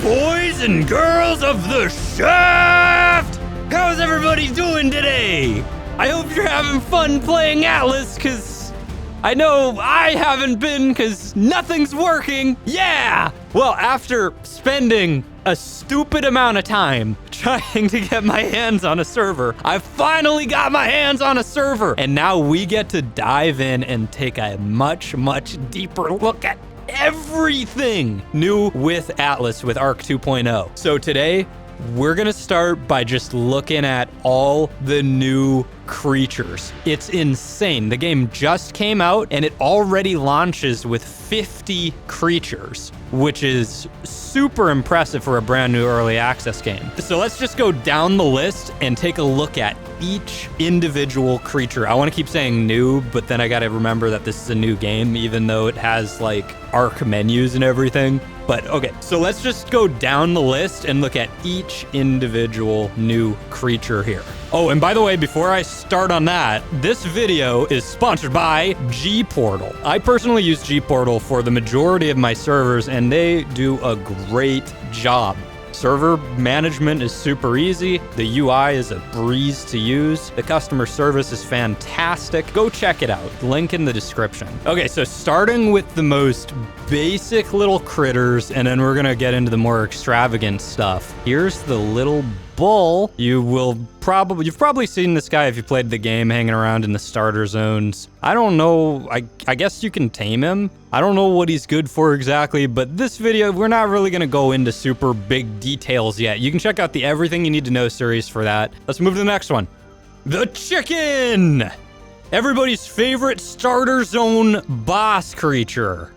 Boys and girls of the shaft! How's everybody doing today? I hope you're having fun playing Atlas, because I know I haven't been, because nothing's working. Yeah! Well, after spending a stupid amount of time trying to get my hands on a server, I finally got my hands on a server. And now we get to dive in and take a much, much deeper look at everything new with Atlas with Arc 2.0. So today, we're gonna start by just looking at all the new creatures. It's insane. The game just came out and it already launches with 50 creatures, which is super impressive for a brand new early access game. So let's just go down the list and take a look at each individual creature. I want to keep saying new, but then I got to remember that this is a new game, even though it has like Arc menus and everything. But okay, so let's just go down the list and look at each individual new creature here. Oh, and by the way, before I start on that, this video is sponsored by G-Portal. I personally use G-Portal for the majority of my servers, and they do a great job. Server management is super easy. The UI is a breeze to use. The customer service is fantastic. Go check it out. Link in the description. Okay, so starting with the most basic little critters, and then we're gonna get into the more extravagant stuff. Here's the little bull. You've probably seen this guy if you played the game, hanging around in the starter zones. I don't know, I guess you can tame him. I don't know what he's good for exactly, but this video, we're not really gonna go into super big details yet. You can check out the Everything You Need to Know series for that. Let's move to the next one. The chicken! Everybody's favorite starter zone boss creature.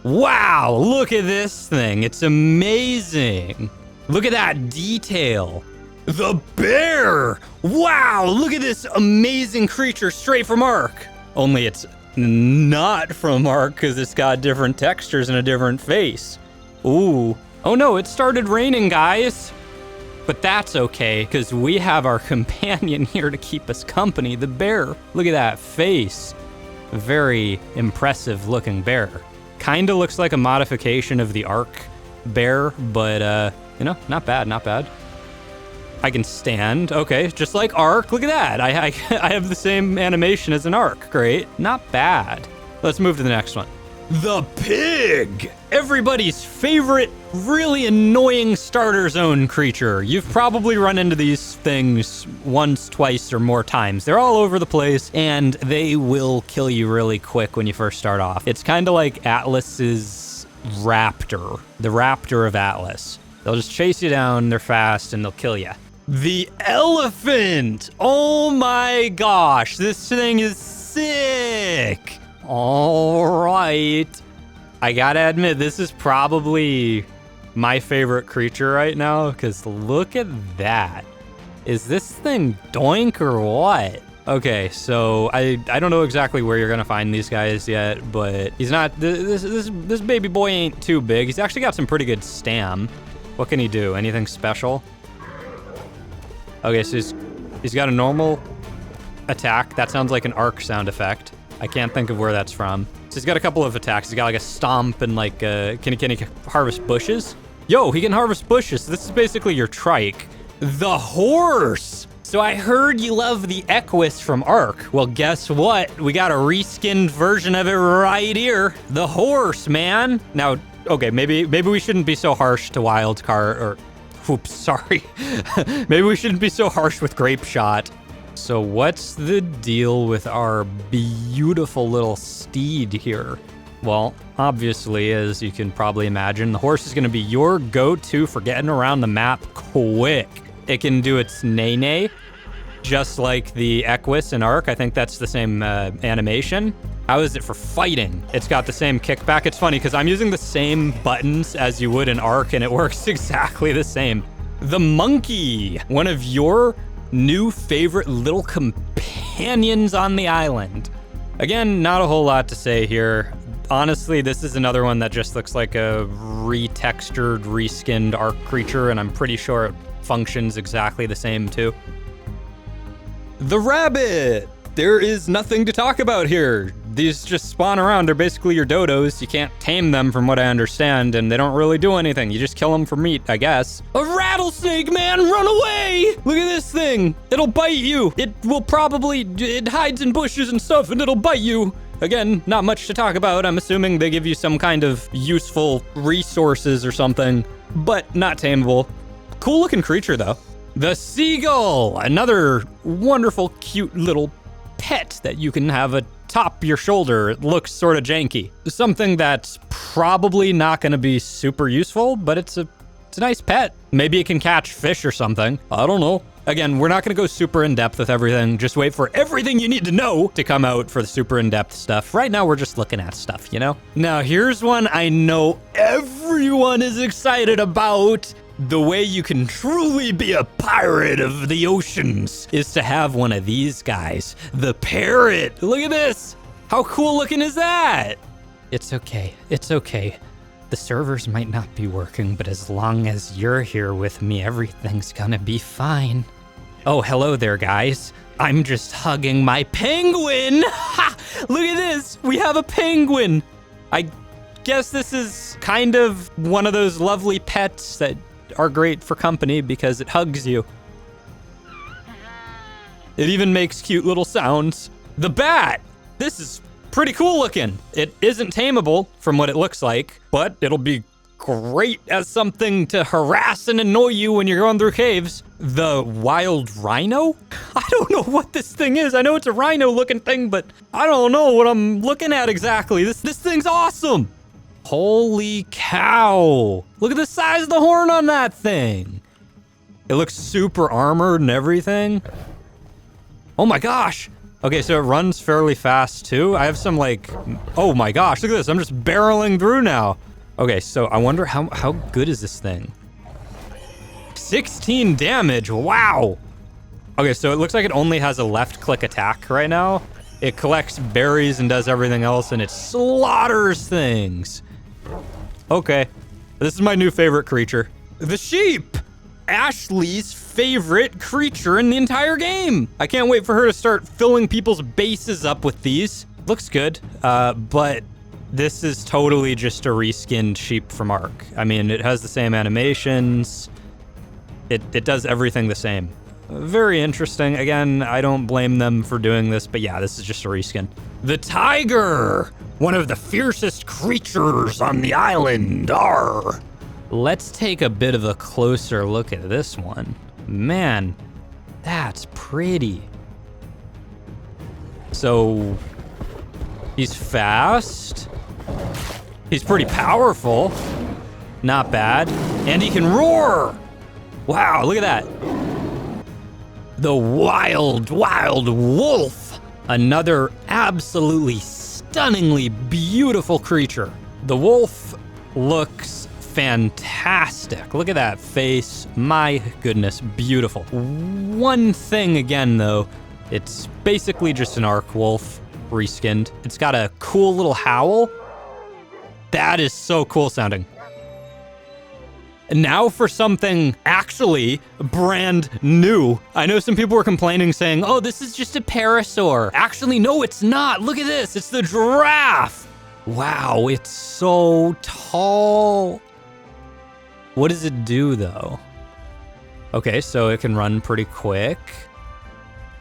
Wow, look at this thing. It's amazing. Look at that detail. The bear! Wow, look at this amazing creature straight from Arc. Only it's not from Arc because it's got different textures and a different face. Ooh. Oh no, it started raining, guys. But that's okay, because we have our companion here to keep us company, the bear. Look at that face. A very impressive looking bear. Kinda looks like a modification of the Arc bear, but you know, not bad, not bad. I can stand. Okay, just like Arc. Look at that. I have the same animation as an Arc. Great. Not bad. Let's move to the next one. The pig! Everybody's favorite, really annoying starter zone creature. You've probably run into these things once, twice, or more times. They're all over the place, and they will kill you really quick when you first start off. It's kind of like Atlas's raptor. The raptor of Atlas. They'll just chase you down, they're fast, and they'll kill you. The elephant! Oh my gosh, this thing is sick! All right. I gotta admit, this is probably my favorite creature right now, because look at that. Is this thing doink or what? Okay, so I don't know exactly where you're gonna find these guys yet, but he's not, this baby boy ain't too big. He's actually got some pretty good stam. What can he do? Anything special? Okay, so he's got a normal attack. That sounds like an Arc sound effect. I can't think of where that's from. So he's got a couple of attacks. He's got like a stomp and like, can he harvest bushes? Yo, he can harvest bushes. This is basically your trike. The horse! So I heard you love the Equus from Arc. Well, guess what? We got a reskinned version of it right here. The horse, man. Now, okay, maybe we shouldn't be so harsh to Wildcard, or, oops, sorry. Maybe we shouldn't be so harsh with Grape Shot. So what's the deal with our beautiful little steed here? Well, obviously, as you can probably imagine, the horse is gonna be your go-to for getting around the map quick. It can do its neigh-neigh, just like the Equus in Arc. I think that's the same animation. How is it for fighting? It's got the same kickback. It's funny because I'm using the same buttons as you would in Arc, and it works exactly the same. The monkey, one of your new favorite little companions on the island. Again, not a whole lot to say here. Honestly, this is another one that just looks like a retextured, reskinned Arc creature, and I'm pretty sure it functions exactly the same too. The rabbit! There is nothing to talk about here. these just spawn around. They're basically your dodos. You can't tame them from what I understand, and they don't really do anything. You just kill them for meat, I guess. A rattlesnake, man, run away! Look at this thing. It'll bite you. It hides in bushes and stuff, and it'll bite you. Again, not much to talk about. I'm assuming they give you some kind of useful resources or something, but not tameable. Cool looking creature though. The seagull, another wonderful, cute little pet that you can have atop your shoulder. It looks sort of janky. Something that's probably not gonna be super useful, but it's a nice pet. Maybe it can catch fish or something. I don't know. Again, we're not gonna go super in-depth with everything. Just wait for everything you need to know to come out for the super in-depth stuff. Right now, we're just looking at stuff, you know? Now, here's one I know everyone is excited about. The way you can truly be a pirate of the oceans is to have one of these guys. The parrot. Look at this. How cool looking is that? It's okay. It's okay. The servers might not be working, but as long as you're here with me, everything's gonna be fine. Oh, hello there, guys. I'm just hugging my penguin. Ha! Look at this. We have a penguin. I guess this is kind of one of those lovely pets that are great for company because it hugs you. It even makes cute little sounds. The bat. This is pretty cool looking. It isn't tameable from what it looks like, but it'll be great as something to harass and annoy you when you're going through caves. The wild rhino? I don't know what this thing is. I know it's a rhino looking thing, but I don't know what I'm looking at exactly. This thing's awesome. Holy cow. Look at the size of the horn on that thing. It looks super armored and everything. Oh my gosh. Okay, so it runs fairly fast too. I have some like, oh my gosh, look at this. I'm just barreling through now. Okay, so I wonder how good is this thing? 16 damage, wow. Okay, so it looks like it only has a left click attack right now. It collects berries and does everything else and it slaughters things. Okay, this is my new favorite creature. The sheep! Ashley's favorite creature in the entire game. I can't wait for her to start filling people's bases up with these. Looks good, but this is totally just a reskinned sheep from Ark. I mean, it has the same animations. It does everything the same. Very interesting. Again, I don't blame them for doing this, but yeah, this is just a reskin. The tiger! One of the fiercest creatures on the island. Arr! Let's take a bit of a closer look at this one. Man, that's pretty. So, he's fast. He's pretty powerful. Not bad. And he can roar! Wow, look at that. The wild wolf. Another absolutely stunningly beautiful creature. The wolf looks fantastic. Look at that face. My goodness, beautiful. One thing again though, it's basically just an Ark wolf reskinned. It's got a cool little howl. That is so cool sounding. Now for something actually brand new. I know some people were complaining saying, oh, this is just a parasaur. Actually, no, it's not. Look at this. It's the giraffe. Wow, it's so tall. What does it do though? Okay, so it can run pretty quick.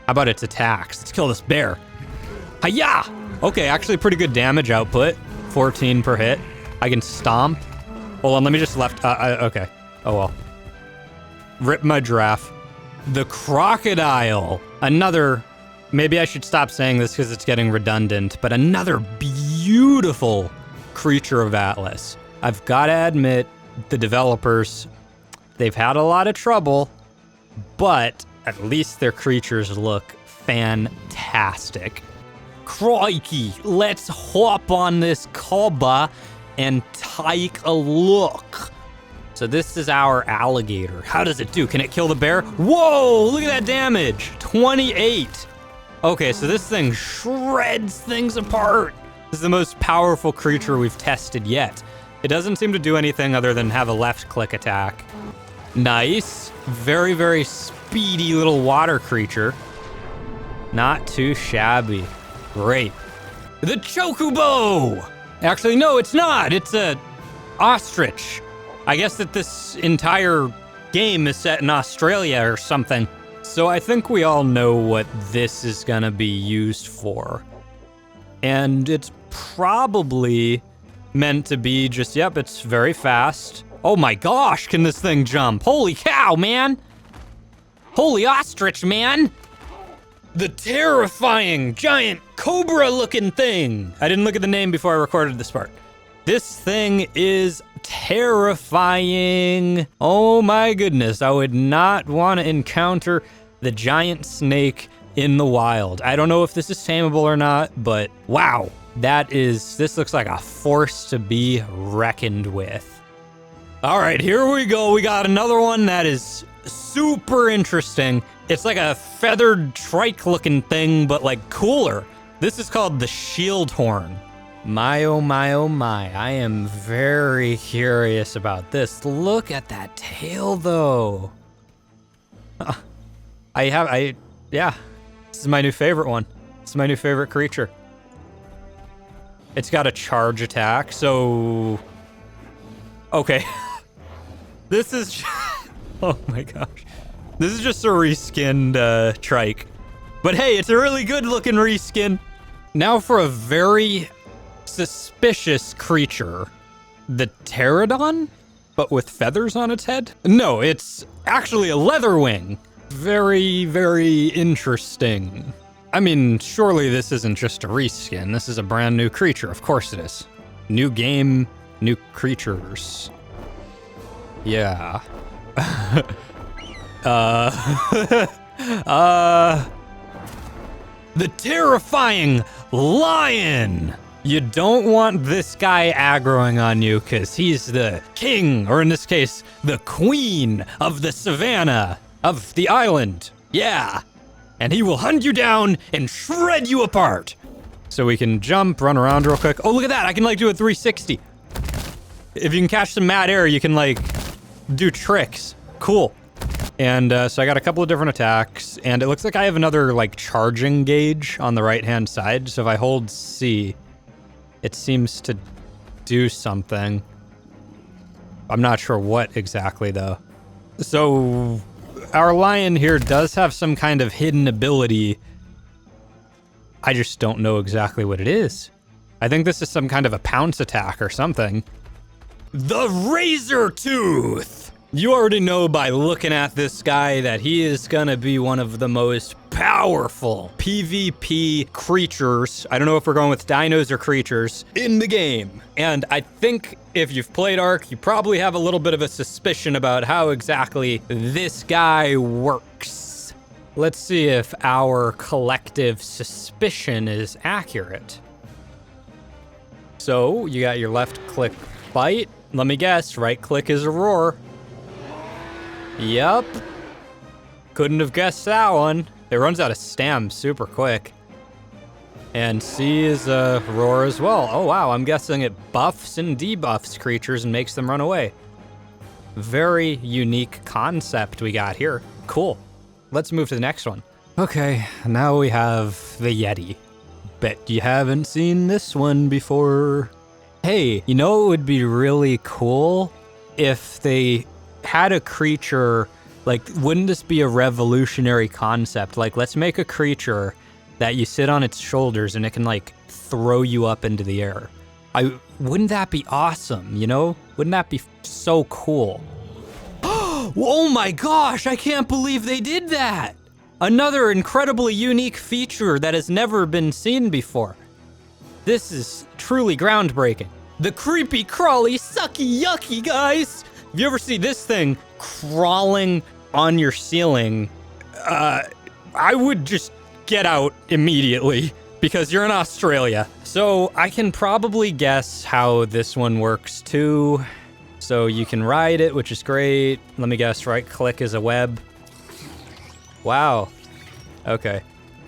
How about its attacks? Let's kill this bear. Hi-ya! Okay, actually pretty good damage output. 14 per hit. I can stomp. Hold on, let me just okay. Oh well. Rip my giraffe. The crocodile. Another, maybe I should stop saying this because it's getting redundant, but another beautiful creature of Atlas. I've got to admit, the developers, they've had a lot of trouble, but at least their creatures look fantastic. Crikey, let's hop on this Koba and take a look. So this is our alligator. How does it do? Can it kill the bear? Whoa, look at that damage. 28. Okay, so this thing shreds things apart. This is the most powerful creature we've tested yet. It doesn't seem to do anything other than have a left click attack. Nice. Very, very speedy little water creature. Not too shabby. Great. The chocobo! Actually, no, it's not. It's a ostrich. I guess that this entire game is set in Australia or something. So I think we all know what this is gonna be used for. And it's probably meant to be just, yep, it's very fast. Oh my gosh, can this thing jump? Holy cow, man! Holy ostrich, man! The terrifying, giant, cobra-looking thing. I didn't look at the name before I recorded this part. This thing is terrifying. Oh my goodness, I would not want to encounter the giant snake in the wild. I don't know if this is tameable or not, but wow. This looks like a force to be reckoned with. All right, here we go. We got another one that is super interesting. It's like a feathered trike looking thing, but like cooler. This is called the Shieldhorn. My, oh my, oh my. I am very curious about this. Look at that tail though. Yeah, this is my new favorite one. This is my new favorite creature. It's got a charge attack, so... Okay. This is... Oh my gosh. This is just a reskinned trike. But hey, it's a really good looking reskin. Now for a very suspicious creature. The pterodon? But with feathers on its head? No, it's actually a leatherwing. Very, very interesting. I mean, surely this isn't just a reskin. This is a brand new creature. Of course it is. New game, new creatures. Yeah. The terrifying lion. You don't want this guy aggroing on you because he's the king, or in this case, the queen of the savannah, of the island. Yeah. And he will hunt you down and shred you apart. So we can jump, run around real quick. Oh, look at that. I can like do a 360. If you can catch some mad air, you can like do tricks. Cool. And so I got a couple of different attacks, and it looks like I have another like charging gauge on the right-hand side. So if I hold C, it seems to do something. I'm not sure what exactly though. So our lion here does have some kind of hidden ability. I just don't know exactly what it is. I think this is some kind of a pounce attack or something. The Razortooth! You already know by looking at this guy that he is gonna be one of the most powerful PvP creatures. I don't know if we're going with dinos or creatures in the game. And I think if you've played Ark, you probably have a little bit of a suspicion about how exactly this guy works. Let's see if our collective suspicion is accurate. So you got your left click bite. Let me guess, right click is a roar. Yep. Couldn't have guessed that one. It runs out of stam super quick. And C is a roar as well. Oh wow, I'm guessing it buffs and debuffs creatures and makes them run away. Very unique concept we got here. Cool. Let's move to the next one. Okay, now we have the Yeti. Bet you haven't seen this one before. Hey, you know it would be really cool if they had a creature, like, wouldn't this be a revolutionary concept? Like, let's make a creature that you sit on its shoulders and it can, like, throw you up into the air. Wouldn't that be awesome, you know? Wouldn't that be so cool? Oh my gosh, I can't believe they did that! Another incredibly unique feature that has never been seen before. This is truly groundbreaking. The creepy, crawly, sucky, yucky, guys! If you ever see this thing crawling on your ceiling, I would just get out immediately because you're in Australia. So I can probably guess how this one works too. So you can ride it, which is great. Let me guess, right click is a web. Wow. Okay.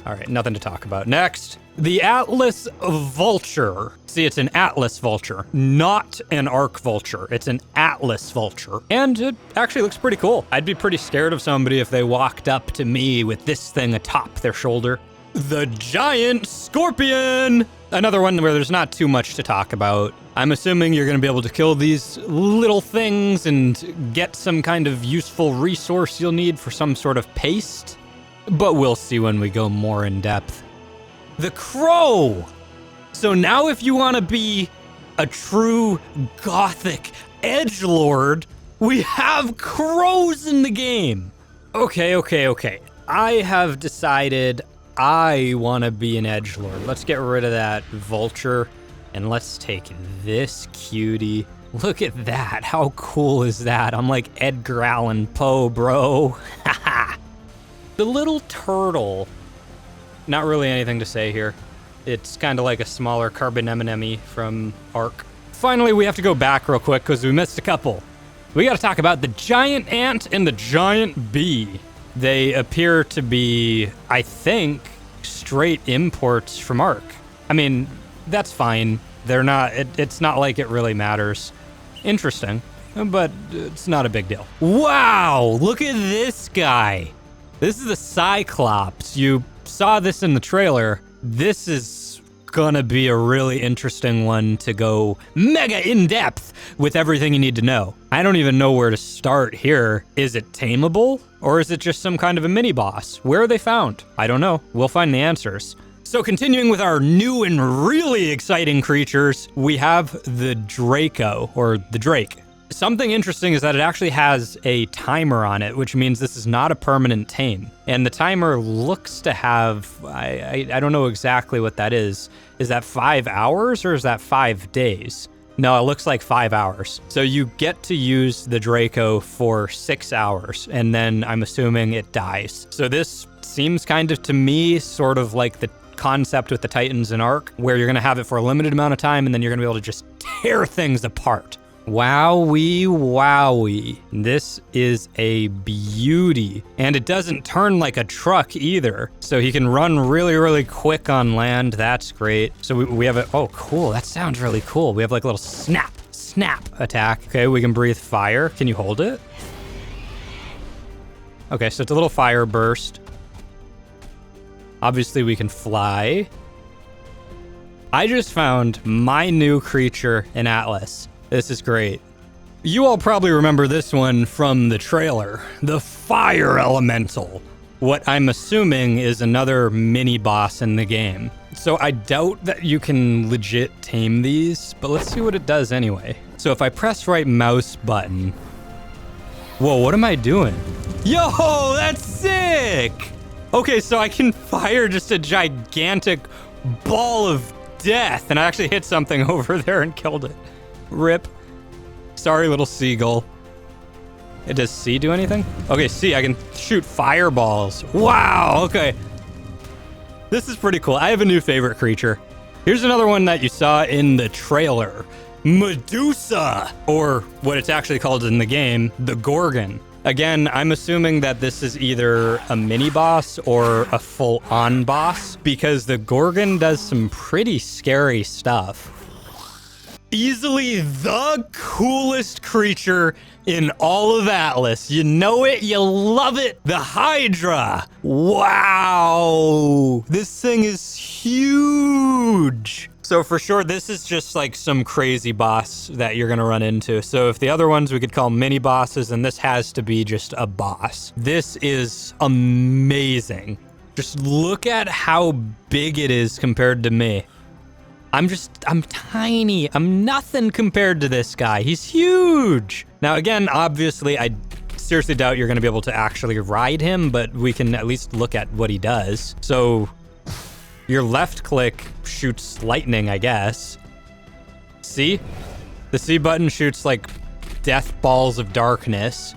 All right, nothing to talk about. Next, the Atlas Vulture. See, it's an Atlas Vulture, not an Arc Vulture. It's an Atlas Vulture. And it actually looks pretty cool. I'd be pretty scared of somebody if they walked up to me with this thing atop their shoulder. The Giant Scorpion. Another one where there's not too much to talk about. I'm assuming you're going to be able to kill these little things and get some kind of useful resource you'll need for some sort of paste. But we'll see when we go more in depth. The crow! So now if you want to be a true gothic edgelord, we have crows in the game. Okay. I have decided I want to be an edgelord. Let's get rid of that vulture and let's take this cutie. Look at that. How cool is that? I'm like Edgar Allan Poe, bro. The little turtle. Not really anything to say here. It's kind of like a smaller carbon anemone from Ark. Finally, we have to go back real quick because we missed a couple. We got to talk about the giant ant and the giant bee. They appear to be, I think, straight imports from Ark. I mean, that's fine. They're not, it's not like it really matters. Interesting, but it's not a big deal. Wow, look at this guy. This is the Cyclops. You saw this in the trailer. This is gonna be a really interesting one to go mega in-depth with everything you need to know. I don't even know where to start here. Is it tameable? Or is it just some kind of a mini-boss? Where are they found? I don't know. We'll find the answers. So continuing with our new and really exciting creatures, we have the Draco, or the Drake. Something interesting is that it actually has a timer on it, which means this is not a permanent tame. And the timer looks to have, I don't know exactly what that is. Is that 5 hours or is that 5 days? No, it looks like 5 hours. So you get to use the Draco for 6 hours, and then I'm assuming it dies. So this seems kind of, to me, sort of like the concept with the Titans in Ark, where you're gonna have it for a limited amount of time, and then you're gonna be able to just tear things apart. Wowie. This is a beauty. And it doesn't turn like a truck either. So he can run really quick on land. That's great. So we have a, oh, cool. That sounds really cool. We have like a little snap attack. Okay, we can breathe fire. Can you hold it? Okay, so it's a little fire burst. Obviously we can fly. I just found my new creature in Atlas. This is great. You all probably remember this one from the trailer, the Fire Elemental. What I'm assuming is another mini boss in the game. So I doubt that you can legit tame these, but let's see what it does anyway. So if I press right mouse button, whoa, what am I doing? Yo, that's sick! Okay, so I can fire just a gigantic ball of death, and I actually hit something over there and killed it. Rip. Sorry, little seagull. Does C do anything? Okay, C, I can shoot fireballs. Wow, okay. This is pretty cool. I have a new favorite creature. Here's another one that you saw in the trailer. Medusa, or what it's actually called in the game, the Gorgon. Again, I'm assuming that this is either a mini boss or a full-on boss, because the Gorgon does some pretty scary stuff. Easily the coolest creature in all of Atlas. You know it, you love it. The Hydra. Wow. This thing is huge. So for sure, this is just like some crazy boss that you're gonna run into. So if the other ones we could call mini bosses, and this has to be just a boss. This is amazing. Just look at how big it is compared to me. I'm tiny. I'm nothing compared to this guy. He's huge. Now, again, obviously, I seriously doubt you're going to be able to actually ride him, but we can at least look at what he does. So your left click shoots lightning, I guess. See? The C button shoots like death balls of darkness.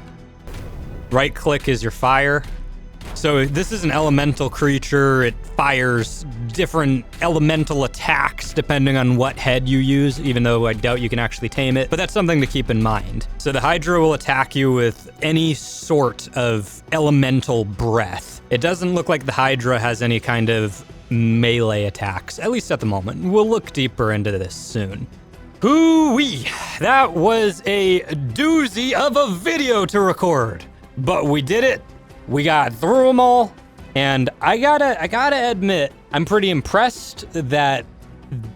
Right click is your fire. So this is an elemental creature. It fires different elemental attacks depending on what head you use, even though I doubt you can actually tame it, but that's something to keep in mind. So the Hydra will attack you with any sort of elemental breath. It doesn't look like the Hydra has any kind of melee attacks, at least at the moment. We'll look deeper into this soon. Hoo-wee! That was a doozy of a video to record, but we did it. We got through them all, and I gotta admit, I'm pretty impressed that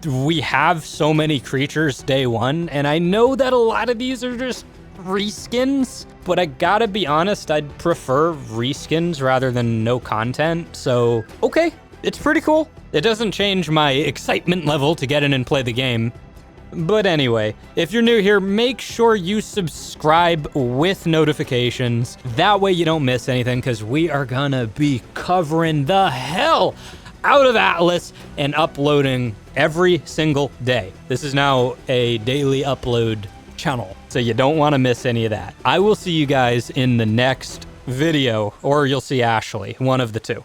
we have so many creatures day one, and I know that a lot of these are just reskins, but I gotta be honest, I'd prefer reskins rather than no content. So, okay, it's pretty cool. It doesn't change my excitement level to get in and play the game. But anyway, if you're new here, make sure you subscribe with notifications. That way you don't miss anything, because we are gonna be covering the hell out of Atlas and uploading every single day. This is now a daily upload channel, so you don't want to miss any of that. I will see you guys in the next video, or you'll see Ashley, one of the two.